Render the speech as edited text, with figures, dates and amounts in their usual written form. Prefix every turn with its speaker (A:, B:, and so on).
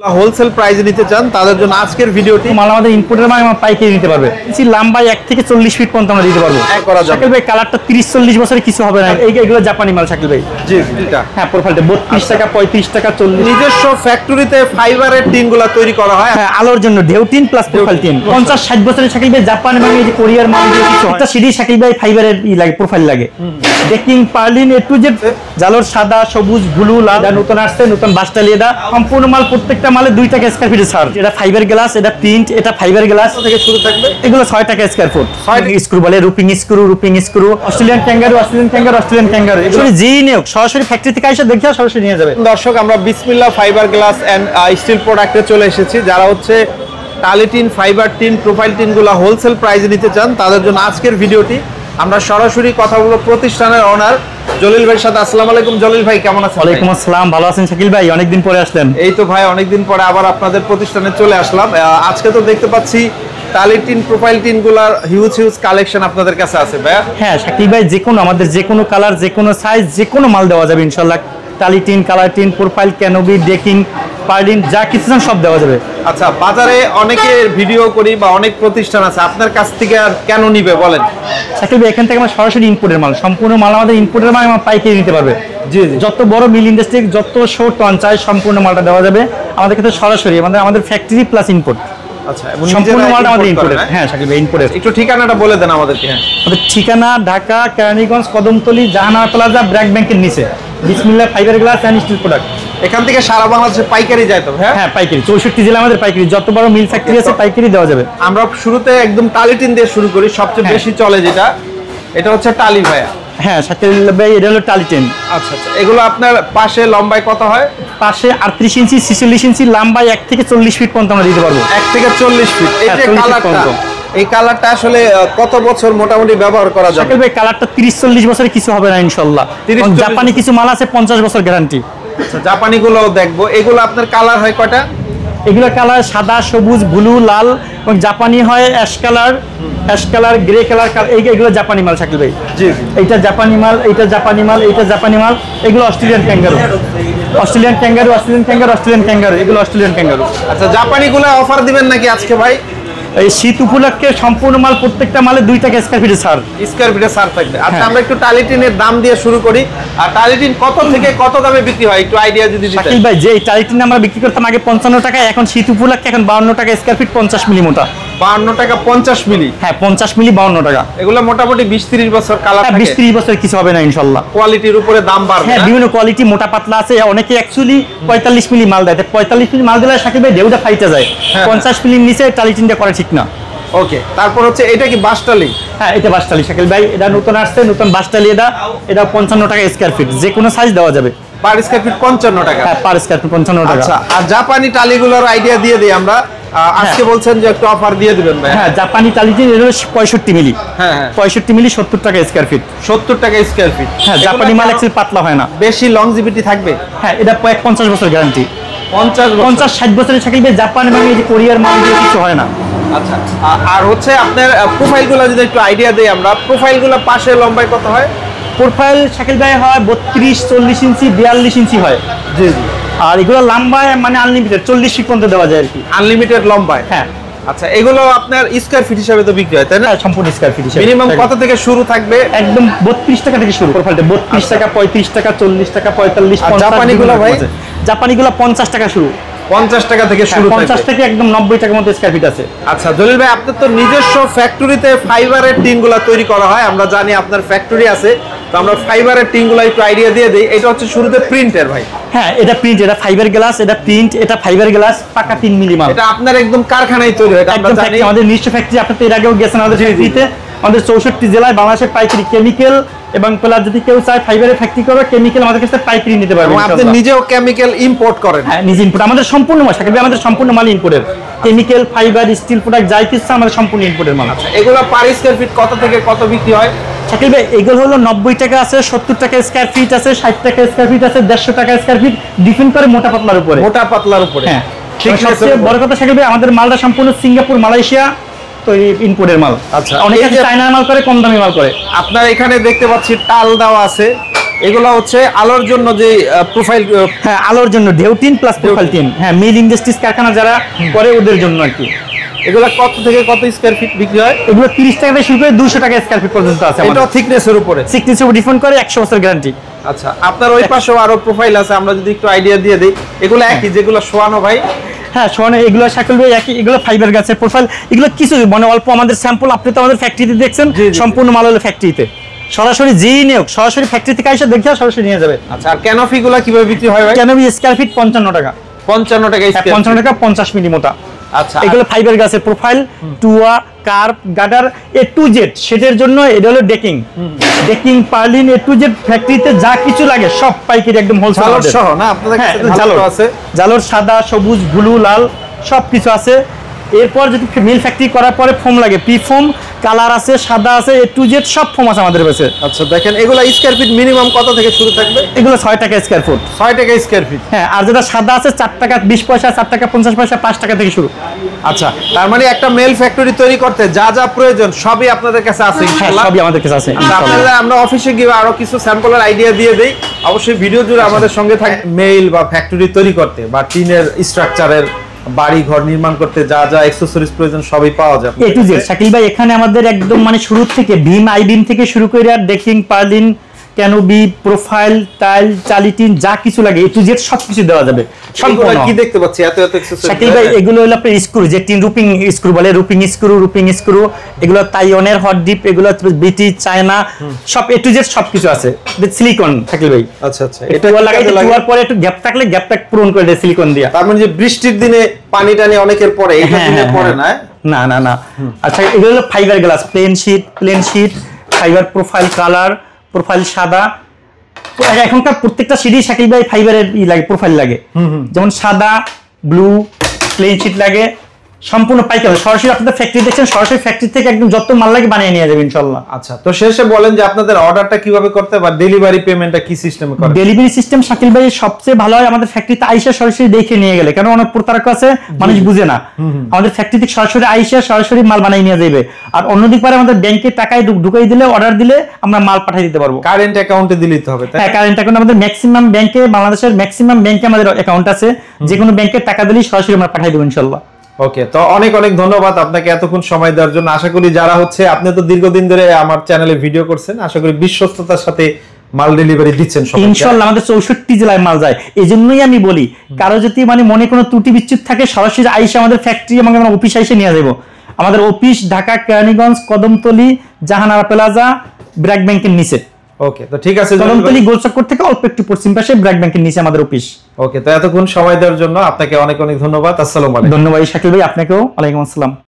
A: Wholesale প্রাইসে নিতে চান তাদের জন্য আজকের ভিডিওটি
B: মাল আমাদের ইম্পোর্টের মাল আমরা পাইকারি নিতে পারবে লম্বা 1 থেকে 40 ফিট পর্যন্ত আমরা দিতে পারবো। শাকিল ভাই কালারটা 30-40 বছরের কিছু হবে না, এইগুলো জাপানি মাল শাকিল ভাই।
A: জি এটা
B: হ্যাঁ প্রোফাইলটা 32 টাকা 35 টাকা 40।
A: নিজস্ব ফ্যাক্টরিতে ফাইবারের টিনগুলো তৈরি করা হয়।
B: হ্যাঁ আলোর জন্য ঢেউ টিন প্লাস প্রোফাইল টিন 50-60 বছরের শাকিল ভাই জাপানি মাল, এই যে কোরিয়ার মাল দিয়ে কিছু একটা সিডি শাকিল ভাই ফাইবারের লাগে প্রোফাইল লাগে। Decking purlin A to Z Jalore সাদা সবুজ ব্লু লাল নতুন আসছে নতুন বাসটালিয়া সম্পূর্ণ মাল প্রত্যেকটা মালে 2 টাকা স্কয়ার ফিট ছাড়। এটা ফাইবার গ্লাস, এটা প্রিন্ট, এটা ফাইবার গ্লাস
A: থেকে শুরু থাকবে।
B: এগুলো 6 টাকা স্কয়ার ফুট। 6 স্ক্রু বলে রুপিং স্ক্রু অস্ট্রেলিয়ান ক্যাঙ্গারু এগুলো যেই নিয়োগ সরাসরি ফ্যাক্টরি থেকে এসে দেখে সরাসরি নিয়ে যাবে।
A: দর্শক আমরা বিসমিল্লাহ ফাইবার গ্লাস এন্ড স্টিল প্রোডাক্টে চলে এসেছি। যারা হচ্ছে টালি টিন, ফাইবার টিন, প্রোফাইল টিনগুলো হোলসেল প্রাইসে নিতে চান তাদের জন্য আজকের ভিডিওটি। আমরা সরাসরি কথা বলবো প্রতিষ্ঠানের ওনার জলিল ভাইয়ের সাথে। আসসালামু আলাইকুম জলিল ভাই, কেমন আছেন?
B: ওয়ালাইকুম আসসালাম, ভালো আছেন শাকিল ভাই? অনেকদিন পরে আসলেন।
A: এই তো ভাই অনেকদিন পরে আবার আপনাদের প্রতিষ্ঠানে চলে আসলাম। আজকে তো দেখতে পাচ্ছি টালি টিন, প্রোফাইল টিনগুলোর হিউজ কালেকশন আপনাদের কাছে আছে ভাই।
B: হ্যাঁ শাকিল ভাই, যে কোনো আমাদের যে কোনো কালার, যে কোনো সাইজ, যে কোনো মাল দেওয়া যাবে ইনশাআল্লাহ। টালি tin, colour tin, profile, canopy, decking, purlin যা কিছু চান সব দেওয়া যাবে।
A: আচ্ছা, বাজারে অনেকে ভিডিও করি বা অনেক প্রতিষ্ঠান আছে, আপনার কাছ থেকে আর কেন নিবে বলেন?
B: শাকিল ভাই এখান থেকে আমরা সরাসরি ইম্পোর্টের মাল, সম্পূর্ণ মাল আমাদের ইম্পোর্টের মাল আমরা পাইকারি নিতে পারবে।
A: জি জি,
B: যত বড় মিল ইন্ডাস্ট্রি, যত শো টন চাই সম্পূর্ণ মালটা দেওয়া যাবে আমাদের কাছে সরাসরি। আমাদের ফ্যাক্টরি প্লাস ইম্পোর্ট।
A: আচ্ছা,
B: সম্পূর্ণ মালটা আমাদের ইম্পোর্টেড। হ্যাঁ শাকিল ভাই ইম্পোর্টেড।
A: একটু ঠিকানাটা বলে দেন আমাদেরকে।
B: আমাদের ঠিকানা ঢাকা কেরানীগঞ্জ কদমতলী জাহানারা প্লাজা ব্র্যাক ব্যাংকের নিচে Bismillah fibre glass and steel product.
A: এখান থেকে সারা বাংলাদেশে পাইকারি যায় তো?
B: হ্যাঁ পাইকারি, 64 জেলা আমাদের পাইকারি, যত বড় মিল ফ্যাক্টরি আছে পাইকারি দেওয়া যাবে।
A: আমরা শুরুতে একদম টালি টিন দিয়ে শুরু করি, সবচেয়ে বেশি চলে যেটা, এটা হচ্ছে টালি ভাইয়া।
B: হ্যাঁ শাকিল ভাই এটা হলো টালি টিন।
A: আচ্ছা আচ্ছা, এগুলো আপনার পাশে লম্বায় কত হয়?
B: পাশে 38 ইঞ্চি 46 ইঞ্চি, লম্বায় 1 থেকে 40 ফিট পর্যন্ত আমরা দিতে পারবো।
A: 1 থেকে 40 ফিট। এই যে কালারটা, এই কালারটা আসলে কত বছর মোটামুটি ব্যবহার করা যাবে?
B: শাকিল ভাই কালারটা 30-40 বছরের কিছু হবে না ইনশাআল্লাহ। জাপানি কিছু মাল আছে 50 বছর গ্যারান্টি।
A: আচ্ছা, জাপানি গুলো দেখবো। এগুলো আপনার কালার হয় কয়টা?
B: এগুলো কালার সাদা সবুজ ব্লু লাল, এবং জাপানি হয় অ্যাশ কালার গ্রে কালার। এইগুলো জাপানি মাল শাকিল ভাই।
A: জি,
B: এইটা জাপানি মাল, এইটা জাপানি মাল, এইটা জাপানি মাল। এগুলো অস্ট্রেলিয়ান ক্যাঙ্গারু এগুলো অস্ট্রেলিয়ান ক্যাঙ্গারু।
A: আচ্ছা, জাপানি গুলো অফার দিবেন নাকি আজকে ভাই?
B: এই শীত উপলক্ষে সম্পূর্ণ মাল প্রত্যেকটা মালে 2 টাকা স্কয়ার ফিটে ছাড়।
A: স্কয়ার ফিটে ছাড় থাকবে। আচ্ছা, আমরা একটু টালি টিনের দাম দিয়ে শুরু করি। আর টালি টিন কত থেকে কত দামে বিক্রি হয় একটু আইডিয়া যদি দিতেন।
B: শাকিল ভাই যে এই টালি টিন আমরা বিক্রি করতাম আগে 55 টাকা, এখন শীত উপলক্ষে এখন 52 টাকা স্কয়ার ফিট, 50 মিলি মোটা।
A: 52 টাকা 50 মিলি?
B: হ্যাঁ 50 মিলি 52 টাকা।
A: এগুলো মোটামুটি 20-30 বছর কালার থাকে।
B: 20-30 বছর কিছু হবে না ইনশাআল্লাহ।
A: কোয়ালিটির উপরে দাম বাড়বে।
B: হ্যাঁ বিভিন্ন কোয়ালিটি, মোটা পাতলা আছে। অনেকে অ্যাকচুয়ালি 45 মিলি মাল দেয়, 45 মিলি মাল দিলে শাকিল ভাই ঢেউটা ফাইটা যায়। 50 মিলির নিচে টালি টিনটা করা ঠিক না।
A: ওকে, তারপর হচ্ছে এটা কি বাসটালি?
B: হ্যাঁ এটা বাসটালি শাকিল ভাই, এটা নতুন আসছে নতুন বাসটালি। এটা 55 টাকা স্কয়ার ফিট, যে কোনো সাইজ দেওয়া যাবে।
A: পার স্কয়ার ফিট 55 টাকা?
B: হ্যাঁ পার স্কয়ার ফিট 55 টাকা।
A: আচ্ছা, আর জাপানি টালিগুলোর আইডিয়া দিয়ে দিই আমরা। আজকে বলছেন যে একটু অফার দিয়ে দিবেন ভাই।
B: হ্যাঁ জাপানি টালি টিন এটা 65 মিলি।
A: হ্যাঁ
B: 65 মিলি 70 টাকা স্কয়ার ফিট।
A: 70 টাকা স্কয়ার ফিট।
B: হ্যাঁ জাপানি মাল একটু পাতলা হয় না,
A: বেশি লংজিভিটি থাকবে।
B: হ্যাঁ এটা 50 বছর গ্যারান্টি।
A: 50-60
B: বছরের শাকিল ভাই জাপানি মাল, এই যে কোরিয়ার মাল দিয়ে কিছু হয় না।
A: আচ্ছা, আর হচ্ছে আপনার প্রোফাইলগুলো যদি একটু আইডিয়া দেই আমরা, প্রোফাইলগুলো পাশে লম্বায় কত হয়?
B: প্রোফাইল শাকিল ভাই হয় 32-40 ইঞ্চি 42 ইঞ্চি হয়।
A: জি জি।
B: আর এগুলো লম্বায় মানে আনলিমিটেড 40 ফিট পর্যন্ত দেওয়া যায় আর কি।
A: আনলিমিটেড লম্বায়?
B: হ্যাঁ।
A: আচ্ছা, এগুলো আপনার স্কয়ার ফিট হিসাবে তো বিক্রি হয় তাই না?
B: সম্পূর্ণ স্কয়ার ফিট হিসাবে।
A: মিনিমাম কত থেকে শুরু থাকবে?
B: একদম 32 টাকা থেকে শুরু। প্রোফাইলটা 32 টাকা 35 টাকা 40 টাকা 45 50।
A: জাপানিগুলো ভাই?
B: জাপানিগুলো 50 টাকা শুরু।
A: 50 টাকা থেকে শুরু।
B: 50 থেকে একদম 90 টাকার মধ্যে স্কয়ার ফিট আছে।
A: আচ্ছা জলিল ভাই, আপনার তো নিজস্ব ফ্যাক্টরিতে ফাইবারের টিনগুলো তৈরি করা হয়, আমরা জানি আপনার ফ্যাক্টরি আছে। তো আমরা ফাইবারের টিনগুলো একটু আইডিয়া দিয়ে দেই। এটা হচ্ছে শুরুতে প্রিন্টের ভাই।
B: হ্যাঁ এটা প্রিন্ট, এটা ফাইবার গ্লাস, এটা প্রিন্ট, এটা ফাইবার গ্লাস পাকা 3 মিলি মাল।
A: এটা আপনার একদম কারখানায় তৈরি হয়, আমরা জানি।
B: আমাদের নিজস্ব ফ্যাক্টরি, আপনি তো এর আগেও গেছেন আমাদের ফ্যাক্টরিতে। আমাদের 64 জেলায় বাংলাদেশের পাইকারি কেমিক্যাল এবং প্লাস যদি কেউ চায় ফাইবারের ফ্যাক্টরি করবে, কেমিক্যাল আমাদের কাছে পাইকারি নিতে পারবে।
A: আপনি নিজেও কেমিক্যাল ইম্পোর্ট করেন?
B: হ্যাঁ নিজে ইম্পোর্ট। আমাদের সম্পূর্ণ মাল শাকিল ভাই, আমাদের সম্পূর্ণ মাল ইম্পোর্টের। কেমিক্যাল, ফাইবার, স্টিল প্রোডাক্ট যাই কিছু আমাদের সম্পূর্ণ ইম্পোর্টের মাল।
A: আচ্ছা, এগুলো পার স্কয়ার ফিট কত থেকে কত বিক্রি হয়?
B: শাকিল ভাই এগুলো হলো 90 টাকা আছে, 70 টাকা স্কয়ার ফিট আছে, 60 টাকা স্কয়ার ফিট আছে, 150 টাকা স্কয়ার ফিট, ডিপেন্ড করে মোটা পাতলার উপরে।
A: মোটা পাতলার উপরে?
B: হ্যাঁ ঠিক আছে। সবচেয়ে বড় কথা শাকিল ভাই, আমাদের মালটা সম্পূর্ণ সিঙ্গাপুর মালয়েশিয়া তৈরি ইম্পোর্টের মাল।
A: আচ্ছা,
B: অনেকে চায়নার মাল করে, কম দামি মাল করে।
A: আপনার এখানে দেখতে পাচ্ছি টাল দেওয়া আছে, এগুলো হচ্ছে আলোর জন্য যে প্রোফাইল,
B: হ্যাঁ আলোর জন্য ঢেউটিন প্লাস প্রোফাইল টিন, হ্যাঁ মিল ইন্ডাস্ট্রিজ কারখানা যারা করে ওদের জন্য আর কি।
A: এগুলো কত থেকে কত স্কয়ার ফিট বিক্রি হয়?
B: এগুলো 30 টাকা থেকে শুরু করে 200 টাকা স্কয়ার ফিট পর্যন্ত আছে।
A: এটা থিকনেসের উপরে,
B: থিকনেসের উপর ডিপেন্ড করে, 100 বছর গ্যারান্টি।
A: আচ্ছা, আপনার ওই পাশেও আরো প্রোফাইল আছে, আমরা যদি একটু আইডিয়া দিয়ে দেই। এগুলো একই যেগুলো শোয়ানো ভাই?
B: হ্যাঁ শোনে, এগুলো শাকিল ভাই একই, এগুলো ফাইবার গাছের প্রোফাইল। এগুলো কিছু মানে অল্প আমাদের স্যাম্পল, আপনি তো আমাদের ফ্যাক্টরিতে দেখছেন, সম্পূর্ণ মাল হলো ফ্যাক্টরিতে। সরাসরি যেই নিয়োগ সরাসরি ফ্যাক্টরি থেকে এসে দেখে সরাসরি নিয়ে যাবে।
A: আচ্ছা, আর ক্যানোপি গুলো কিভাবে বিক্রি হয় ভাই?
B: ক্যানোপি স্কয়ার ফিট 55 টাকা।
A: 55 টাকা স্কয়ার?
B: 55 টাকা 50 মিলি মোটা।
A: আচ্ছা,
B: এগুলো ফাইবার গাছের profile, টুয়া, curve, গাডার, A to Z সেটের জন্য। এটা হলো decking, decking, purlin, A to Z ফ্যাক্টরিতে যা কিছু লাগে সব পাইকারি একদম হোলসেল
A: সহ না আপনাদের কাছে?
B: জালোর আছে, জালোর সাদা, সবুজ, ব্লু, লাল সব কিছু আছে। এরপর যদি মিল ফ্যাক্টরি করার পরে ফোম লাগে, পি ফোম, কালার আছে, সাদা আছে, এ টু জেড সব ফোম আছে আমাদের কাছে।
A: আচ্ছা, দেখেন এগুলো স্কয়ার ফিট মিনিমাম কত থেকে শুরু থাকবে?
B: এগুলো 6 টাকা স্কয়ার ফুট।
A: 6 টাকা স্কয়ার ফিট?
B: হ্যাঁ, আর যেটা সাদা আছে 4 টাকা 20 পয়সা, 4 টাকা 50 পয়সা, 5 টাকা থেকে শুরু।
A: আচ্ছা, তার মানে একটা মেল ফ্যাক্টরি তৈরি করতে যা যা প্রয়োজন সবই আপনাদের কাছে আছে ইনশাআল্লাহ?
B: সবই আমাদের কাছে আছে।
A: আপনারা, আমরা অফিসে গিয়ে আরো কিছু স্যাম্পলের আইডিয়া দিয়ে দেই, অবশ্যই ভিডিও জুড়ে আমাদের সঙ্গে থাকে। মেল বা ফ্যাক্টরি তৈরি করতে বা টিনের স্ট্রাকচারের বাড়ি ঘর নির্মাণ করতে যা যা অ্যাকসেসরিজ প্রয়োজন সবই পাওয়া যায়
B: এ টু জেড। শাকিল ভাই এখানে আমাদের একদম মানে শুরু থেকে ভীম, আই বিম থেকে শুরু করে আর decking, purlin, canopy, profile, tile, চালিটিন যা কিছু লাগে এ টু জেড সবকিছু দেওয়া যাবে।
A: সম্পূর্ণ কি দেখতে পাচ্ছি এত এত অ্যাকসেসরিজ?
B: শাকিল ভাই এগুলো হলো আপনার স্ক্রু, যে টিন রুপিং স্ক্রু বলে, রুপিং স্ক্রু, এগুলো তাইওয়ানের হট ডিপ, এগুলো ব্রিটিশ, চায়না সব এ টু জেড সবকিছু আছে। সিলিকন শাকিল ভাই।
A: আচ্ছা আচ্ছা,
B: এটা লাগাইতে ধোয়ার পরে একটু গ্যাপ থাকলে গ্যাপটা পূরণ করে দেয় সিলিকন দিয়ে।
A: তার মানে যে বৃষ্টির দিনে পানি টানি অনেকের পরে, এটা দিনে পড়ে না?
B: না না না। আচ্ছা, এগুলো হলো fibre glass, plane sheet, fibre profile, colour profile সাদা। এখনকার প্রত্যেকটা সিডি শাকিল ভাই ফাইবারের লাগে, প্রোফাইল লাগে। যেমন সাদা, ব্লু, প্লেন শীট লাগে, সম্পূর্ণ পাইকারি। সরাসরি আপনাদের ফ্যাক্টরি দেখছেন, সরাসরি ফ্যাক্টরি থেকে একদম যত মাল লাগে বানিয়ে নিয়ে যাবে ইনশাআল্লাহ।
A: আচ্ছা, তো শেষে বলেন যে আপনাদের অর্ডারটা কিভাবে করতে বা ডেলিভারি পেমেন্টটা কি সিস্টেমে করেন?
B: ডেলিভারি সিস্টেম শাকিল ভাই সবচেয়ে ভালো হয় আমাদের ফ্যাক্টরিতে আইসা সরাসরি দেখে নিয়ে গেলে, কারণ অনেক প্রতারক আছে, মানুষ বুঝে না। আমাদের ফ্যাক্টরি থেকে সরাসরি আইসা সরাসরি মাল বানিয়ে নিয়ে যাবে। আর অন্যদিক পারে আমাদের ব্যাংকে টাকায় ঢুকাই দিলে, অর্ডার দিলে আমরা মাল পাঠিয়ে দিতে পারবো।
A: কারেন্ট অ্যাকাউন্টে দিলেই তো হবে?
B: হ্যাঁ, কারেন্ট অ্যাকাউন্ট আমাদের ম্যাক্সিমাম ব্যাংকে, বাংলাদেশের ম্যাক্সিমাম ব্যাংকে আমাদের অ্যাকাউন্ট আছে। যে কোনো ব্যাংকে টাকা দিলেই সরাসরি আমরা পাঠিয়ে দেবো ইনশাআল্লাহ।
A: ওকে, তো অনেক অনেক ধন্যবাদ আপনাকে এতক্ষণ সময় দেওয়ার জন্য। আশা করি যারা হচ্ছে, আপনি তো দীর্ঘদিন ধরে আমার চ্যানেলে ভিডিও করছেন, আশা করি বিশ্বস্ততার সাথে মাল ডেলিভারি দিচ্ছেন
B: ইনশাআল্লাহ। আমাদের 64 জেলায় মাল যায়। এজন্যই আমি বলি, কারো যদি মানে মনে কোনো ত্রুটি বিচ্যুত থাকে, সরাসরি আইসা আমাদের ফ্যাক্টরি, আমাদের অফিস আইসে নিয়ে যাবো। আমাদের অফিস ঢাকা কেরানীগঞ্জ, কদমতলী, জাহানারা প্লাজা, ব্র্যাক ব্যাংকের নিচে।
A: ওকে, তো ঠিক আছে।
B: কদমতলী গোলচক্কর থেকে অল্প একটু পশ্চিম পাশে ব্র্যাক ব্যাংকের নিচে আমাদের অফিস।
A: ওকে, তো এতক্ষণ সময় দেওয়ার জন্য আপনাকে অনেক অনেক ধন্যবাদ। আসসালামু আলাইকুম।
B: ধন্যবাদ শাকিল ভাই, আপনাকেও। ওয়ালাইকুম আসসালাম।